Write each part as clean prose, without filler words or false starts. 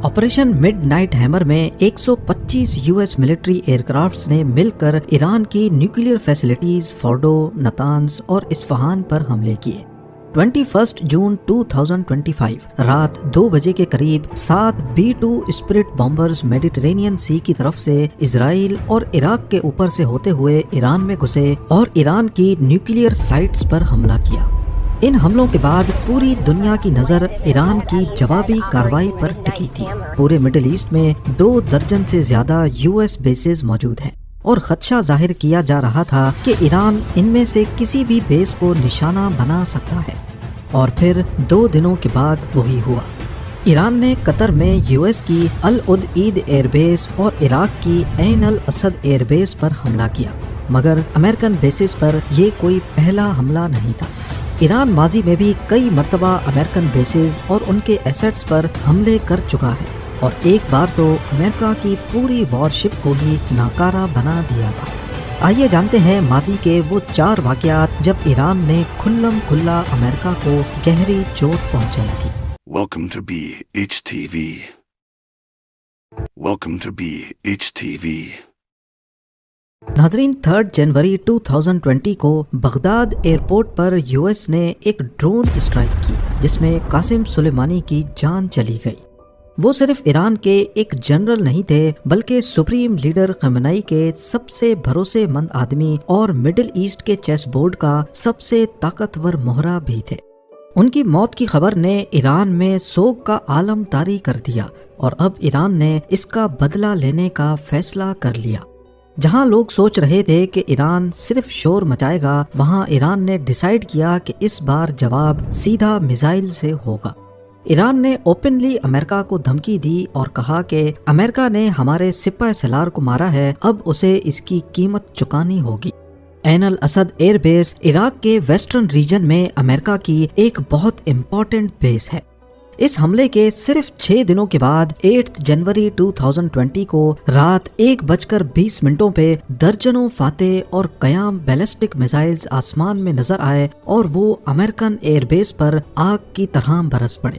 Operation mid night hammer میں 125 US military ایئرکرافٹس نے مل کر ایران کی نیوکلیئر فیسلٹیز فورڈو، نتانز اور اصفہان پر حملے کیے۔ 21 جون 2025 رات 2 بجے کے قریب 7 B-2 اسپرٹ بامبرز میڈیٹرینین سی کی طرف سے اسرائیل اور عراق کے اوپر سے ہوتے ہوئے ایران میں گھسے اور ایران کی نیوکلیئر سائٹس پر حملہ کیا۔ ان حملوں کے بعد پوری دنیا کی نظر ایران کی جوابی کارروائی پر ٹکی تھی۔ پورے مڈل ایسٹ میں 2 درجن سے زیادہ US بیسز موجود ہیں اور خدشہ ظاہر کیا جا رہا تھا کہ ایران ان میں سے کسی بھی بیس کو نشانہ بنا سکتا ہے، اور پھر 2 دنوں کے بعد وہی ہوا۔ ایران نے قطر میں US کی العدید ایئر بیس اور عراق کی عین الاسد ایئر بیس پر حملہ کیا، مگر امریکن بیسز پر یہ کوئی پہلا حملہ نہیں تھا۔ ایران ماضی میں بھی کئی مرتبہ امریکن بیسز اور ان کے ایسٹس پر حملے کر چکا ہے، اور ایک بار تو امریکہ کی پوری وارشپ کو ہی ناکارہ بنا دیا تھا۔ آئیے جانتے ہیں ماضی کے وہ 4 واقعات جب ایران نے کھلم کھلا امریکہ کو گہری چوٹ پہنچائی تھی۔ Welcome to BHTV. Welcome to BHTV. ناظرین، 3 جنوری 2020 کو بغداد ایئرپورٹ پر US نے ایک ڈرون اسٹرائک کی جس میں قاسم سلیمانی کی جان چلی گئی۔ وہ صرف ایران کے ایک جنرل نہیں تھے بلکہ سپریم لیڈر خامنئی کے سب سے بھروسے مند آدمی اور مڈل ایسٹ کے چیس بورڈ کا سب سے طاقتور مہرہ بھی تھے۔ ان کی موت کی خبر نے ایران میں سوگ کا عالم طاری کر دیا، اور اب ایران نے اس کا بدلہ لینے کا فیصلہ کر لیا۔ جہاں لوگ سوچ رہے تھے کہ ایران صرف شور مچائے گا، وہاں ایران نے ڈیسائیڈ کیا کہ اس بار جواب سیدھا میزائل سے ہوگا۔ ایران نے اوپنلی امریکہ کو دھمکی دی اور کہا کہ امریکہ نے ہمارے سپہ سالار کو مارا ہے، اب اسے اس کی قیمت چکانی ہوگی۔ عین الاسد ایئر بیس عراق کے ویسٹرن ریجن میں امریکہ کی ایک بہت امپورٹنٹ بیس ہے۔ اس حملے کے صرف 6 دنوں کے بعد 8 جنوری 2020 کو رات 1:20 پہ درجنوں فاتح اور قیام بیلسٹک میزائلز آسمان میں نظر آئے اور وہ امریکن ایئر بیس پر آگ کی طرح برس پڑے۔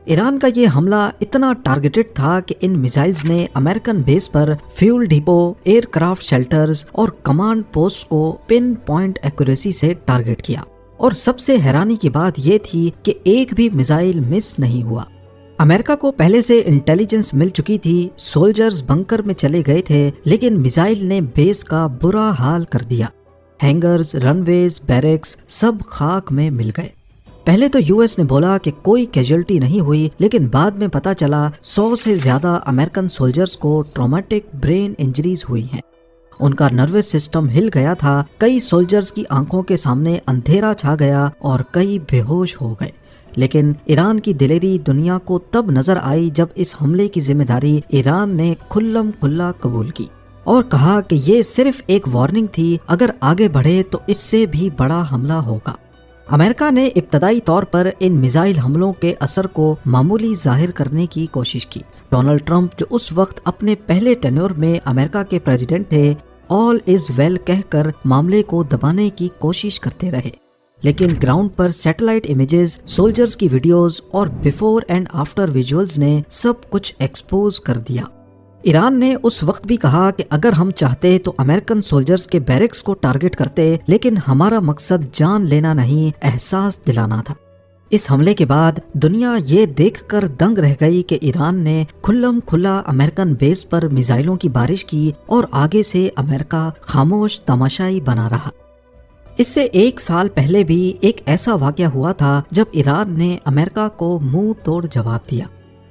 ایران کا یہ حملہ اتنا ٹارگیٹڈ تھا کہ ان میزائلز نے امریکن بیس پر fuel depot, aircraft shelters اور کمانڈ پوسٹ کو پن پوائنٹ ایکوریسی سے ٹارگیٹ کیا، اور سب سے حیرانی کی بات یہ تھی کہ ایک بھی میزائل مس نہیں ہوا۔ امریکہ کو پہلے سے انٹیلیجنس مل چکی تھی، سولجرز بنکر میں چلے گئے تھے، لیکن میزائل نے بیس کا برا حال کر دیا۔ ہینگرز، رن ویز، بیرکس سب خاک میں مل گئے۔ پہلے تو US نے بولا کہ کوئی کیجولٹی نہیں ہوئی، لیکن بعد میں پتا چلا 100 سے زیادہ امریکن سولجرز کو ٹرامیٹک برین انجریز ہوئی ہیں۔ ان کا نروس سسٹم ہل گیا تھا، کئی سولجرز کی آنکھوں کے سامنے اندھیرا چھا گیا اور کئی بے ہوش ہو گئے۔ لیکن ایران کی دلیری دنیا کو تب نظر آئی جب اس حملے کی ذمہ داری ایران نے کھلم کھلا قبول کی اور کہا کہ یہ صرف ایک وارننگ تھی، اگر آگے بڑھے تو اس سے بھی بڑا حملہ ہوگا۔ امریکہ نے ابتدائی طور پر ان میزائل حملوں کے اثر کو معمولی ظاہر کرنے کی کوشش کی۔ ڈونلڈ ٹرمپ جو اس وقت اپنے پہلے ٹینیور میں امریکہ کے پریزیڈنٹ تھے، آل از ویل کہہ کر معاملے کو دبانے کی کوشش کرتے رہے، لیکن گراؤنڈ پر سیٹلائٹ امیجز، سولجرز کی ویڈیوز اور بیفور اینڈ آفٹر ویژولز نے سب کچھ ایکسپوز کر دیا۔ ایران نے اس وقت بھی کہا کہ اگر ہم چاہتے تو امریکن سولجرز کے بیرکس کو ٹارگٹ کرتے، لیکن ہمارا مقصد جان لینا نہیں، احساس دلانا تھا۔ اس حملے کے بعد دنیا یہ دیکھ کر دنگ رہ گئی کہ ایران نے کھلم کھلا امریکن بیس پر میزائلوں کی بارش کی، اور آگے سے امریکہ خاموش تماشائی بنا رہا۔ اس سے 1 سال پہلے بھی ایک ایسا واقعہ ہوا تھا جب ایران نے امریکہ کو منہ توڑ جواب دیا۔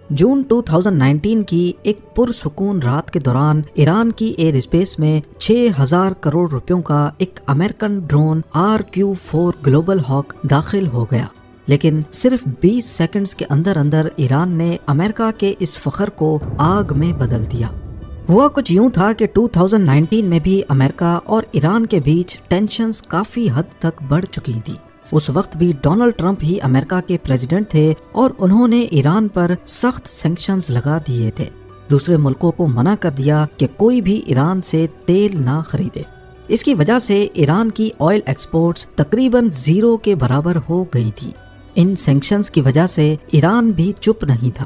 جون 2019 کی ایک پرسکون رات کے دوران ایران کی ایئر اسپیس میں 6000 کروڑ روپیوں کا ایک امریکن ڈرون RQ-4 گلوبل ہاک داخل ہو گیا، لیکن صرف 20 سیکنڈز کے اندر اندر ایران نے امریکہ کے اس فخر کو آگ میں بدل دیا۔ ہوا کچھ یوں تھا کہ 2019 میں بھی امریکہ اور ایران کے بیچ ٹینشنز کافی حد تک بڑھ چکی تھی۔ اس وقت بھی ڈونلڈ ٹرمپ ہی امریکہ کے پریزیڈنٹ تھے اور انہوں نے ایران پر سخت سینکشنز لگا دیے تھے، دوسرے ملکوں کو منع کر دیا کہ کوئی بھی ایران سے تیل نہ خریدے۔ اس کی وجہ سے ایران کی آئل ایکسپورٹس تقریباً 0 کے برابر ہو گئی تھی۔ ان سینکشنز کی وجہ سے ایران بھی چپ نہیں تھا۔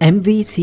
MVC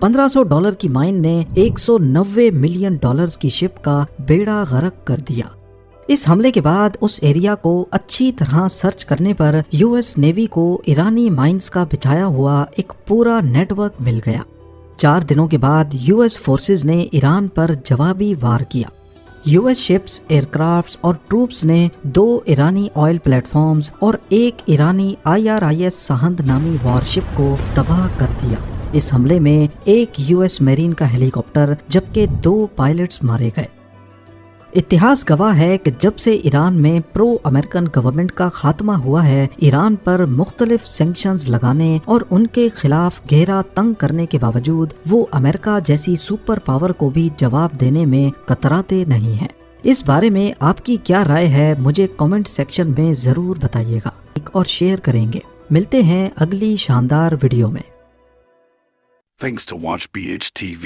$1500 کی مائن نے $190 ملین کی شپ کا بیڑا غرق کر دیا۔ اس حملے کے بعد اس ایریا کو اچھی طرح سرچ کرنے پر یو ایس نیوی کو ایرانی مائنز کا بچھایا ہوا ایک پورا نیٹ ورک مل گیا۔ 4 دنوں کے بعد یو ایس فورسز نے ایران پر جوابی وار کیا۔ U S ships, aircrafts اور ٹروپس نے 2 ایرانی آئل پلیٹ فارمز اور ایک ایرانی IRIS سہند نامی وارشپ کو تباہ کر دیا۔ اس حملے میں ایک یو ایس میرین کا ہیلی کاپٹر جبکہ 2 پائلٹس مارے گئے۔ اتہاس گواہ ہے کہ جب سے ایران میں پرو امریکن گورنمنٹ کا خاتمہ ہوا ہے، ایران پر مختلف سینکشنز لگانے اور ان کے خلاف گہرا تنگ کرنے کے باوجود وہ امریکہ جیسی سپر پاور کو بھی جواب دینے میں کتراتے نہیں ہیں۔ اس بارے میں آپ کی کیا رائے ہے مجھے کامنٹ سیکشن میں ضرور بتائیے گا اور شیئر کریں گے۔ ملتے ہیں اگلی شاندار ویڈیو میں۔ Thanks to watch BHTV.